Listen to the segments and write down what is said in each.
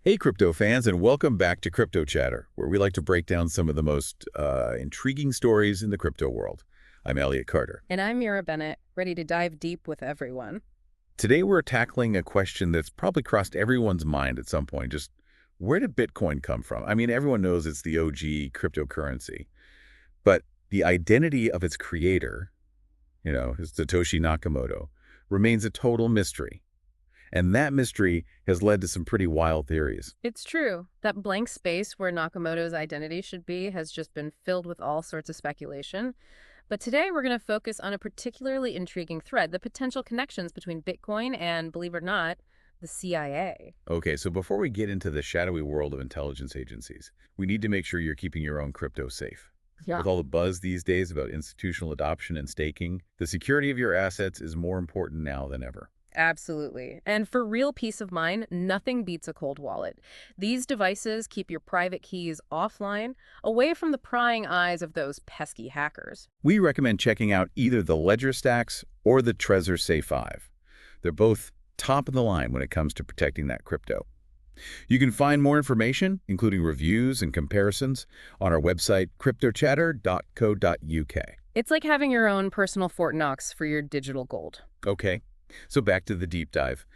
Hey, crypto fans, and welcome back to Crypto Chatter, where we like to break down some of the most intriguing stories in the crypto world. I'm Elliot Carter. And I'm Mira Bennett, ready to dive deep with everyone. Today, we're tackling a question that's probably crossed everyone's mind at some point. Just where did Bitcoin come from? I mean, everyone knows it's the OG cryptocurrency, but the identity of its creator, is Satoshi Nakamoto, remains a total mystery. And that mystery has led to some pretty wild theories. It's true. That blank space where Nakamoto's identity should be has just been filled with all sorts of speculation. But today we're going to focus on a particularly intriguing thread, the potential connections between Bitcoin and, believe it or not, the CIA. Okay, so before we get into the shadowy world of intelligence agencies, we need to make sure you're keeping your own crypto safe. Yeah. With all the buzz these days about institutional adoption and staking, the security of your assets is more important now than ever. Absolutely. And for real peace of mind, nothing beats a cold wallet. These devices keep your private keys offline, away from the prying eyes of those pesky hackers. We recommend checking out either the Ledger Stacks or the Trezor Safe 5. They're both top of the line when it comes to protecting that crypto. You can find more information, including reviews and comparisons, on our website, cryptochatter.co.uk. It's like having your own personal Fort Knox for your digital gold. Okay, so back to the deep dive.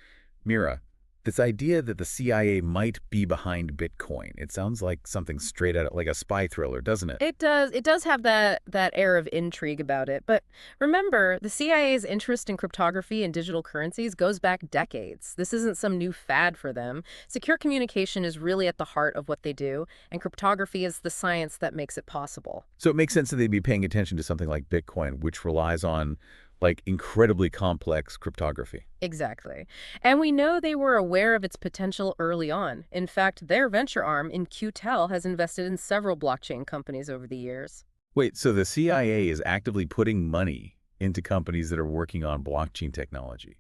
Mira, this idea that the CIA might be behind Bitcoin, it sounds like something straight out of like a spy thriller, doesn't it? It does. It does have that air of intrigue about it. But remember, the CIA's interest in cryptography and digital currencies goes back decades. This isn't some new fad for them. Secure communication is really at the heart of what they do, and cryptography is the science that makes it possible. So it makes sense that they'd be paying attention to something like Bitcoin, which relies on like incredibly complex cryptography. Exactly. And we know they were aware of its potential early on. In fact, their venture arm in QTEL has invested in several blockchain companies over the years. Wait, so the CIA is actively putting money into companies that are working on blockchain technology.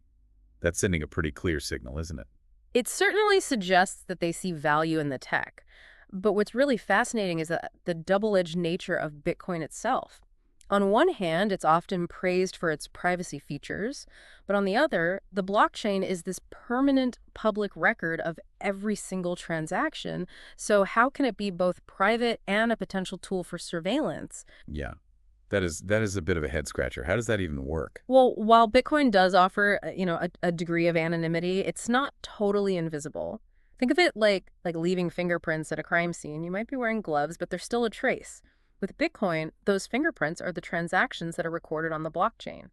That's sending a pretty clear signal, isn't it? It certainly suggests that they see value in the tech. But what's really fascinating is the double-edged nature of Bitcoin itself. On one hand, it's often praised for its privacy features, but on the other, the blockchain is this permanent public record of every single transaction. So how can it be both private and a potential tool for surveillance? Yeah. That is a bit of a head scratcher. How does that even work? Well, while Bitcoin does offer, a degree of anonymity, it's not totally invisible. Think of it like leaving fingerprints at a crime scene. You might be wearing gloves, but there's still a trace. With Bitcoin, those fingerprints are the transactions that are recorded on the blockchain.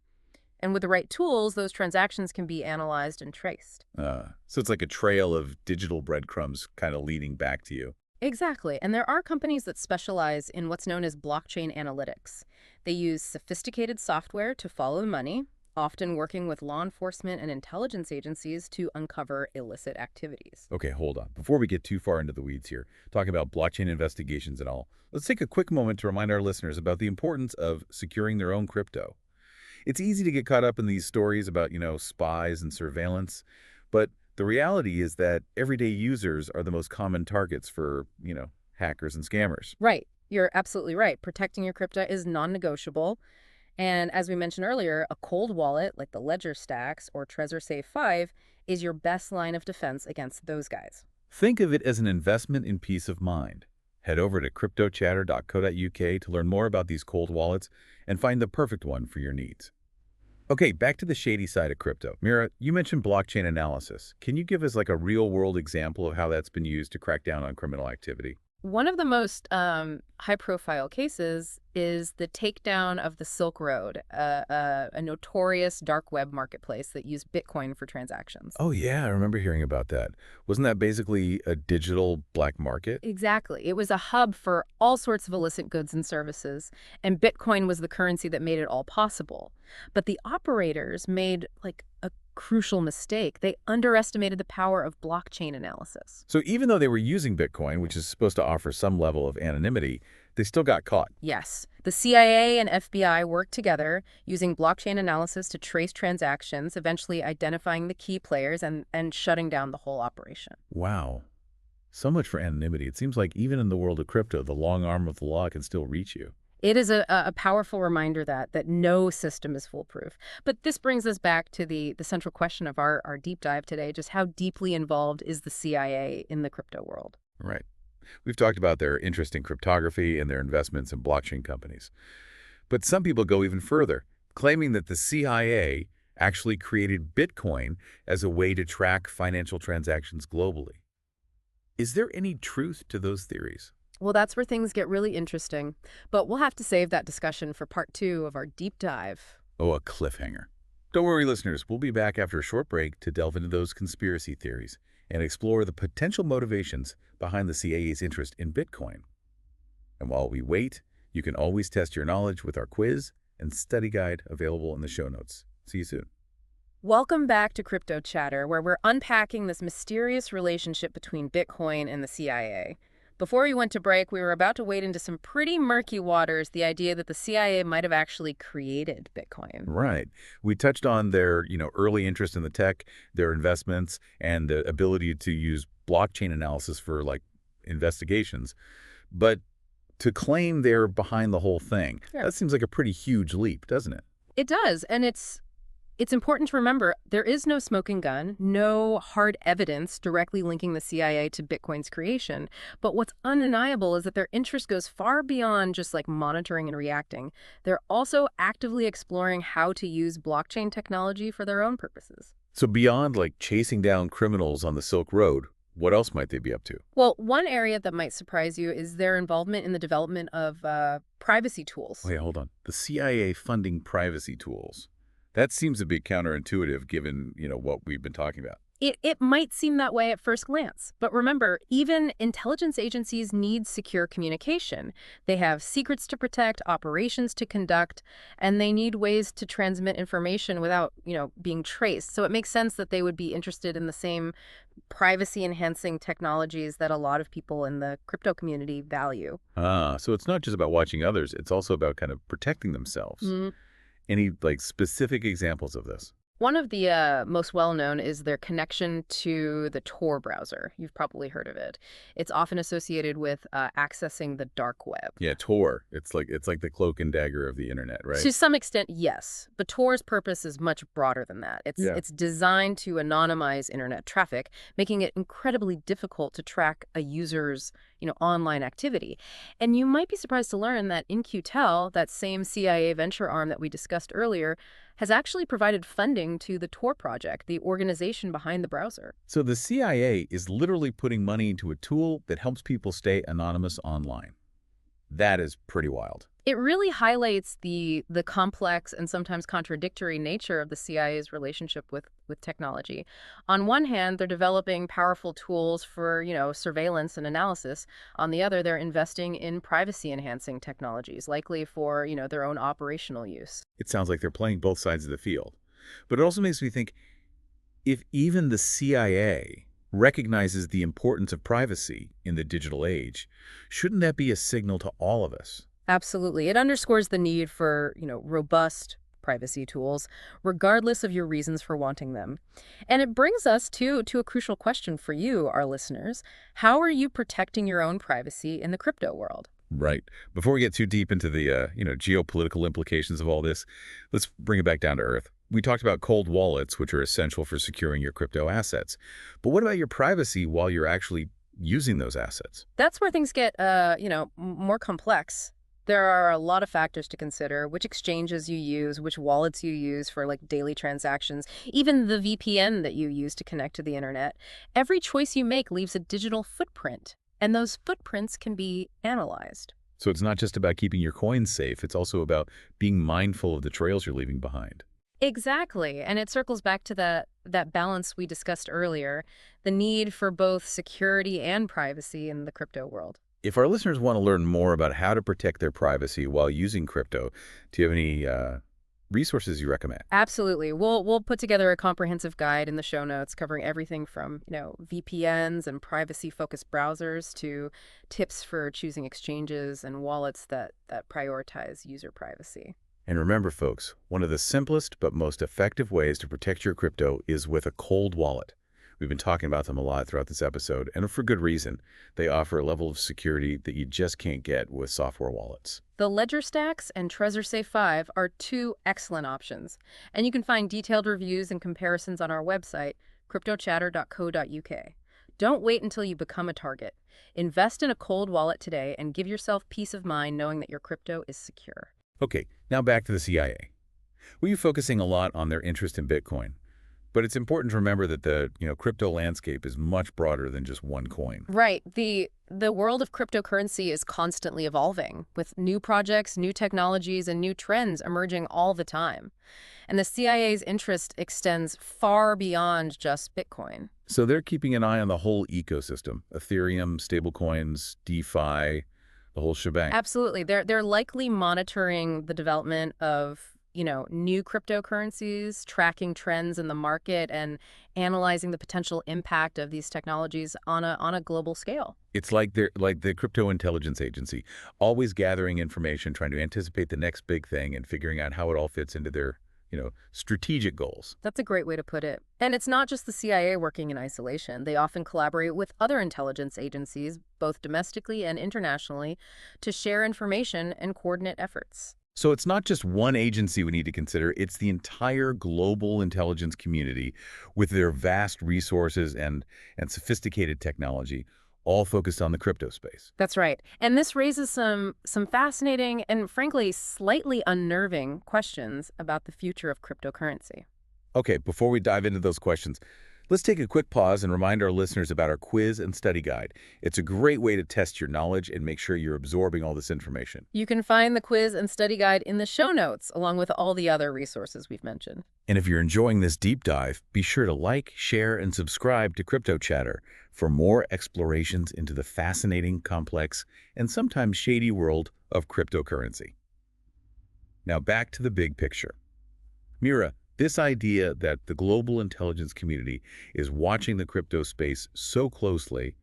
And with the right tools, those transactions can be analyzed and traced. So it's like a trail of digital breadcrumbs kind of leading back to you. Exactly. And there are companies that specialize in what's known as blockchain analytics. They use sophisticated software to follow money, often working with law enforcement and intelligence agencies to uncover illicit activities. Okay, hold on. Before we get too far into the weeds here, talking about blockchain investigations and all, let's take a quick moment to remind our listeners about the importance of securing their own crypto. It's easy to get caught up in these stories about, spies and surveillance, but the reality is that everyday users are the most common targets for, hackers and scammers. Right. You're absolutely right. Protecting your crypto is non-negotiable. And as we mentioned earlier, a cold wallet like the Ledger Stacks or Trezor Safe 5 is your best line of defense against those guys. Think of it as an investment in peace of mind. Head over to cryptochatter.co.uk to learn more about these cold wallets and find the perfect one for your needs. Okay, back to the shady side of crypto. Mira, you mentioned blockchain analysis. Can you give us like a real-world example of how that's been used to crack down on criminal activity? One of the most high-profile cases is the takedown of the Silk Road, a notorious dark web marketplace that used Bitcoin for transactions. Oh yeah, I remember hearing about that. Wasn't that basically a digital black market? Exactly. It was a hub for all sorts of illicit goods and services, and Bitcoin was the currency that made it all possible. But the operators made like a crucial mistake. They underestimated the power of blockchain analysis. So even though they were using Bitcoin, which is supposed to offer some level of anonymity, they still got caught. Yes, the CIA and FBI worked together using blockchain analysis to trace transactions, eventually identifying the key players and shutting down the whole operation. Wow. So much for anonymity. It seems like even in the world of crypto, the long arm of the law can still reach you. It is a powerful reminder that no system is foolproof. But this brings us back to the central question of our deep dive today, just how deeply involved is the CIA in the crypto world? Right. We've talked about their interest in cryptography and their investments in blockchain companies. But some people go even further, claiming that the CIA actually created Bitcoin as a way to track financial transactions globally. Is there any truth to those theories? Well, that's where things get really interesting. But we'll have to save that discussion for part two of our deep dive. Oh, a cliffhanger. Don't worry, listeners. We'll be back after a short break to delve into those conspiracy theories and explore the potential motivations behind the CIA's interest in Bitcoin. And while we wait, you can always test your knowledge with our quiz and study guide available in the show notes. See you soon. Welcome back to Crypto Chatter, where we're unpacking this mysterious relationship between Bitcoin and the CIA. Before we went to break, we were about to wade into some pretty murky waters, the idea that the CIA might have actually created Bitcoin. Right. We touched on their, early interest in the tech, their investments, and the ability to use blockchain analysis for, investigations. But to claim they're behind the whole thing, Yeah. that seems like a pretty huge leap, doesn't it? It does, and it's important to remember there is no smoking gun, no hard evidence directly linking the CIA to Bitcoin's creation. But what's undeniable is that their interest goes far beyond just like monitoring and reacting. They're also actively exploring how to use blockchain technology for their own purposes. So beyond, chasing down criminals on the Silk Road, what else might they be up to? Well, one area that might surprise you is their involvement in the development of privacy tools. Wait, hold on. The CIA funding privacy tools. That seems a bit counterintuitive given, what we've been talking about. It might seem that way at first glance, but remember, even intelligence agencies need secure communication. They have secrets to protect, operations to conduct, and they need ways to transmit information without, being traced. So it makes sense that they would be interested in the same privacy-enhancing technologies that a lot of people in the crypto community value. Ah, so it's not just about watching others, it's also about kind of protecting themselves. Any, specific examples of this? One of the most well-known is their connection to the Tor browser. You've probably heard of it. It's often associated with accessing the dark web. Yeah, Tor. It's like the cloak and dagger of the internet, right? To some extent, yes. But Tor's purpose is much broader than that. Yeah. It's designed to anonymize internet traffic, making it incredibly difficult to track a user's, online activity. And you might be surprised to learn that In-Q-Tel, that same CIA venture arm that we discussed earlier, has actually provided funding to the Tor project, the organization behind the browser. So the CIA is literally putting money into a tool that helps people stay anonymous online. That is pretty wild. It really highlights the complex and sometimes contradictory nature of the CIA's relationship with technology. On one hand, they're developing powerful tools for, surveillance and analysis. On the other, they're investing in privacy-enhancing technologies, likely for, their own operational use. It sounds like they're playing both sides of the field. But it also makes me think, if even the CIA recognizes the importance of privacy in the digital age, shouldn't that be a signal to all of us? Absolutely. It underscores the need for, robust privacy tools, regardless of your reasons for wanting them. And it brings us to a crucial question for you, our listeners. How are you protecting your own privacy in the crypto world? Right. Before we get too deep into the, geopolitical implications of all this, let's bring it back down to earth. We talked about cold wallets, which are essential for securing your crypto assets. But what about your privacy while you're actually using those assets? That's where things get, more complex. There are a lot of factors to consider: which exchanges you use, which wallets you use for daily transactions, even the VPN that you use to connect to the internet. Every choice you make leaves a digital footprint, and those footprints can be analyzed. So it's not just about keeping your coins safe, it's also about being mindful of the trails you're leaving behind. Exactly. And it circles back to that balance we discussed earlier, the need for both security and privacy in the crypto world. If our listeners want to learn more about how to protect their privacy while using crypto, do you have any resources you recommend? Absolutely. We'll put together a comprehensive guide in the show notes covering everything from, VPNs and privacy-focused browsers to tips for choosing exchanges and wallets that prioritize user privacy. And remember, folks, one of the simplest but most effective ways to protect your crypto is with a cold wallet. We've been talking about them a lot throughout this episode, and for good reason. They offer a level of security that you just can't get with software wallets. The Ledger Stacks and Trezor Safe 5 are two excellent options, and you can find detailed reviews and comparisons on our website, cryptochatter.co.uk. Don't wait until you become a target. Invest in a cold wallet today and give yourself peace of mind knowing that your crypto is secure. Okay, now back to the CIA. We're focusing a lot on their interest in Bitcoin, but it's important to remember that the crypto landscape is much broader than just one coin. Right. The world of cryptocurrency is constantly evolving, with new projects, new technologies, and new trends emerging all the time. And the CIA's interest extends far beyond just Bitcoin. So they're keeping an eye on the whole ecosystem: Ethereum, stablecoins, DeFi, the whole shebang. Absolutely. They're likely monitoring the development of, new cryptocurrencies, tracking trends in the market, and analyzing the potential impact of these technologies on a global scale. It's like they're like the crypto intelligence agency, always gathering information, trying to anticipate the next big thing and figuring out how it all fits into their, strategic goals. That's a great way to put it. And it's not just the CIA working in isolation. They often collaborate with other intelligence agencies, both domestically and internationally, to share information and coordinate efforts. So it's not just one agency we need to consider, it's the entire global intelligence community with their vast resources and sophisticated technology, all focused on the crypto space. That's right. And this raises some fascinating and frankly slightly unnerving questions about the future of cryptocurrency. Okay, before we dive into those questions, let's take a quick pause and remind our listeners about our quiz and study guide. It's a great way to test your knowledge and make sure you're absorbing all this information. You can find the quiz and study guide in the show notes, along with all the other resources we've mentioned. And if you're enjoying this deep dive, be sure to like, share, and subscribe to Crypto Chatter for more explorations into the fascinating, complex, and sometimes shady world of cryptocurrency. Now back to the big picture. Mira, this idea that the global intelligence community is watching the crypto space so closely,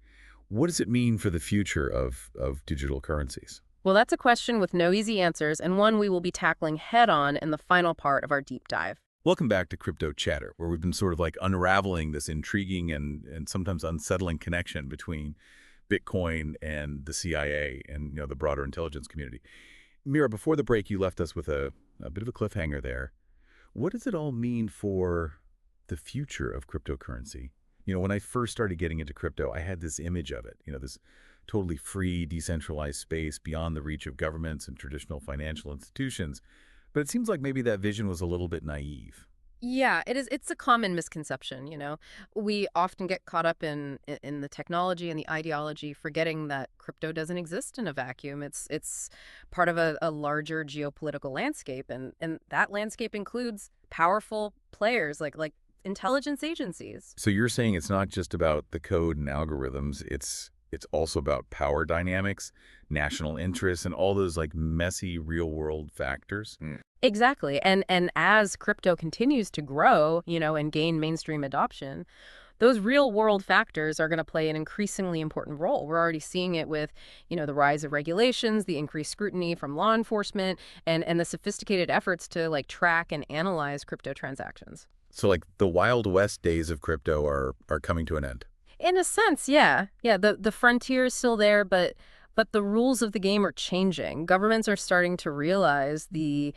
what does it mean for the future of digital currencies? Well, that's a question with no easy answers, and one we will be tackling head-on in the final part of our deep dive. Welcome back to Crypto Chatter, where we've been sort of like unraveling this intriguing and sometimes unsettling connection between Bitcoin and the CIA and the broader intelligence community. Mira, before the break, you left us with a bit of a cliffhanger there. What does it all mean for the future of cryptocurrency? When I first started getting into crypto, I had this image of it, this totally free, decentralized space beyond the reach of governments and traditional financial institutions. But it seems like maybe that vision was a little bit naive. Yeah, it is. It's a common misconception. We often get caught up in the technology and the ideology, forgetting that crypto doesn't exist in a vacuum. It's part of a larger geopolitical landscape, and that landscape includes powerful players like intelligence agencies. So you're saying it's not just about the code and algorithms, it's also about power dynamics, national interests, and all those like messy real-world factors? Exactly. And as crypto continues to grow, and gain mainstream adoption, those real world factors are going to play an increasingly important role. We're already seeing it with, the rise of regulations, the increased scrutiny from law enforcement, and the sophisticated efforts to track and analyze crypto transactions. So like the Wild West days of crypto are coming to an end. In a sense, yeah. Yeah, the frontier is still there, but the rules of the game are changing. Governments are starting to realize the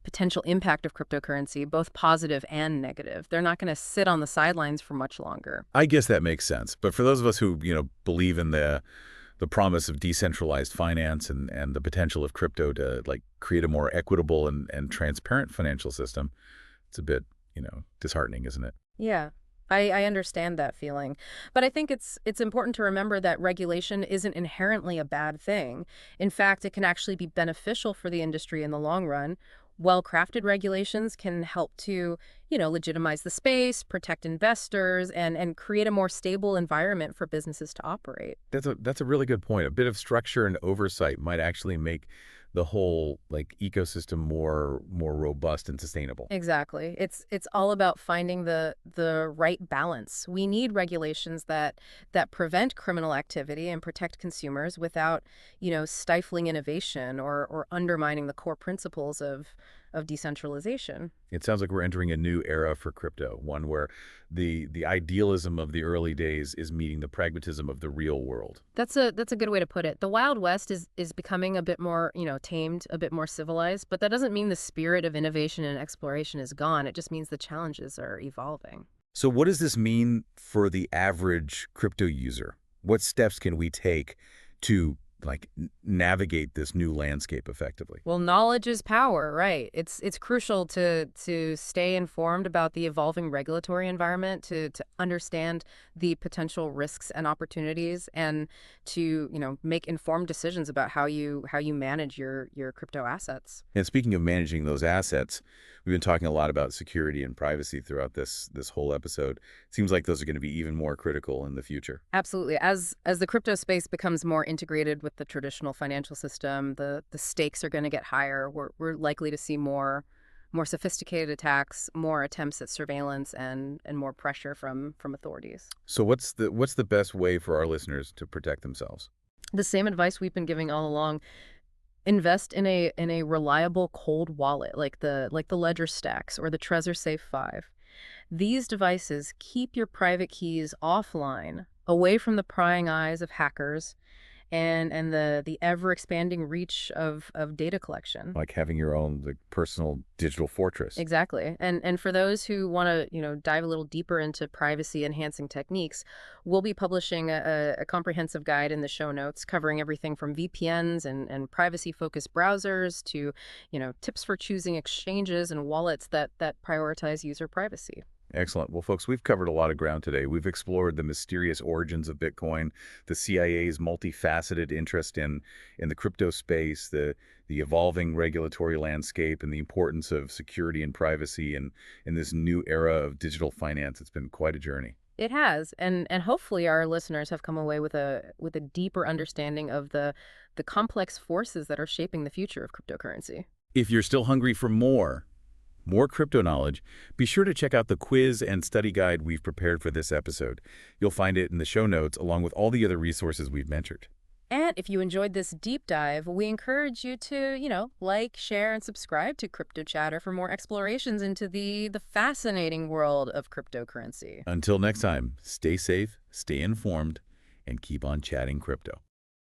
potential impact of cryptocurrency, both positive and negative. They're not going to sit on the sidelines for much longer. I guess that makes sense. But for those of us who, believe in the promise of decentralized finance and the potential of crypto to create a more equitable and transparent financial system, it's a bit, disheartening, isn't it? Yeah. I understand that feeling. But I think it's important to remember that regulation isn't inherently a bad thing. In fact, it can actually be beneficial for the industry in the long run. Well-crafted regulations can help to, legitimize the space, protect investors, and create a more stable environment for businesses to operate. That's a really good point. A bit of structure and oversight might actually make the whole ecosystem more robust and sustainable. Exactly. It's all about finding the right balance. We need regulations that prevent criminal activity and protect consumers without, stifling innovation or undermining the core principles of decentralization. It sounds like we're entering a new era for crypto, one where the idealism of the early days is meeting the pragmatism of the real world. That's a good way to put it. The Wild West is becoming a bit more, tamed, a bit more civilized, but that doesn't mean the spirit of innovation and exploration is gone. It just means the challenges are evolving. So what does this mean for the average crypto user? What steps can we take to navigate this new landscape effectively? Well, knowledge is power, right? It's crucial to stay informed about the evolving regulatory environment, to understand the potential risks and opportunities, and to, make informed decisions about how you manage your crypto assets. And speaking of managing those assets, we've been talking a lot about security and privacy throughout this whole episode. It seems like those are going to be even more critical in the future. Absolutely. As the crypto space becomes more integrated with the traditional financial system, the stakes are going to get higher. We're likely to see more sophisticated attacks, more attempts at surveillance, and more pressure from authorities. So what's the best way for our listeners to protect themselves? The same advice we've been giving all along. Invest in a reliable cold wallet like the Ledger Stacks or the Trezor Safe 5. These devices keep your private keys offline, away from the prying eyes of hackers and the ever-expanding reach of data collection. Like having your own personal digital fortress. Exactly. And for those who want to, dive a little deeper into privacy enhancing techniques, we'll be publishing a comprehensive guide in the show notes covering everything from VPNs and privacy-focused browsers to, tips for choosing exchanges and wallets that prioritize user privacy. Excellent. Well, folks, we've covered a lot of ground today. We've explored the mysterious origins of Bitcoin, the CIA's multifaceted interest in the crypto space, the evolving regulatory landscape, and the importance of security and privacy in this new era of digital finance. It's been quite a journey. It has, and hopefully our listeners have come away with a deeper understanding of the complex forces that are shaping the future of cryptocurrency. If you're still hungry for more crypto knowledge, be sure to check out the quiz and study guide we've prepared for this episode. You'll find it in the show notes along with all the other resources we've mentioned. And if you enjoyed this deep dive, we encourage you to, like, share, and subscribe to Crypto Chatter for more explorations into the fascinating world of cryptocurrency. Until next time, stay safe, stay informed, and keep on chatting crypto.